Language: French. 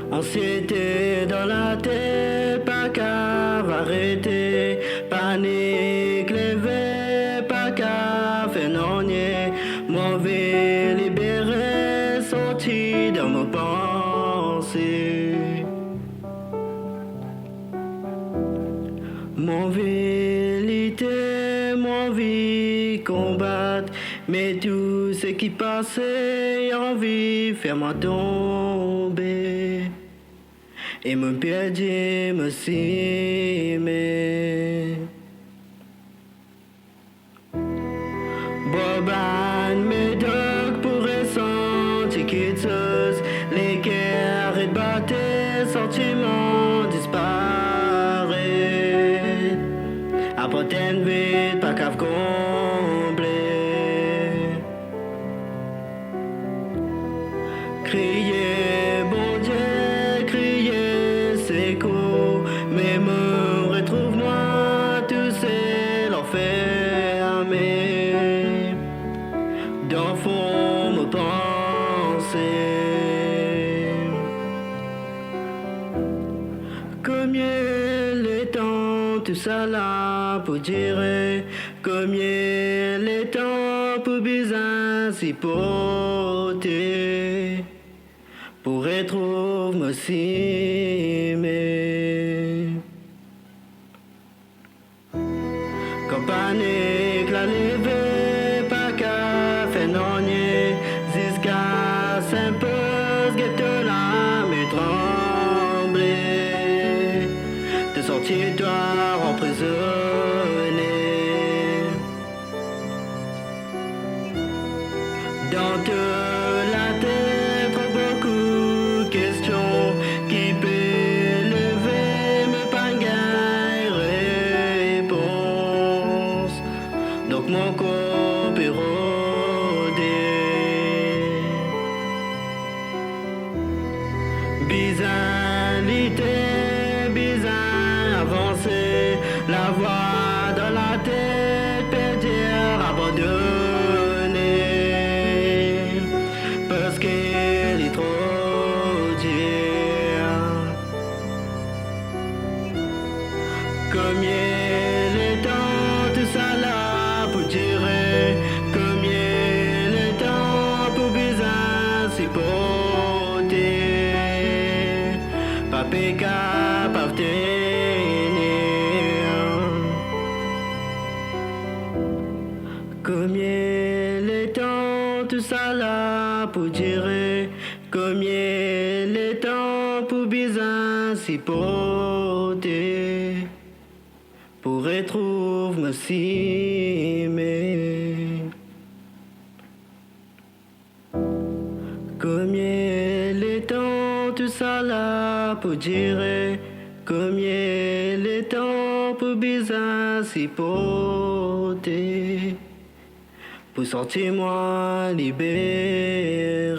Anxiété dans la tête, pas qu'à arrêter. Panique, levé, pas qu'à faire non nier. Mauvais libéré, sorti de mes pensées. Mon vérité, mon vie combattre, mais tout ce qui passait, envie faire moi tomber. Et me perdre, me s'aimer. Boban, médoc pour ressentir quelque chose. Les guerres et batailles, sentiments disparaissent. Après vite, pas qu'à complet. Crier, bon Dieu, crier, c'est cool. Mais me retrouve-moi, tout c'est l'enfermé. Dans le fond, me penser. Combien le temps, tout ça là pour dire. Combien le temps pour bizarre s'y porter. Pour retrouver me s'aimer. Quand panique la levée, pas qu'à faire non nier. Jusqu'à s'impose, guette l'âme et trembler. De sortir toi emprisonné. Dans toute la tête, trop beaucoup de questions qui peut lever, mais pas gagne réponse. Donc mon corps peut rôder. Bizarrité, bizarre avancer, la voix dans la tête, perdre, abandonner. Parce qu'elle est trop dure. Combien le temps, tout ça là pour tirer. Combien le temps pour bizarre s'y porter. Pas péca, pas tenir. Combien le temps, tout ça là pour dire. Combien le temps pour bizarre s'y porter. Pour retrouver me s'aimer. Combien le temps, tout ça là pour dire. Combien le temps pour bizarre s'y porter. Pour sortir moi libéré.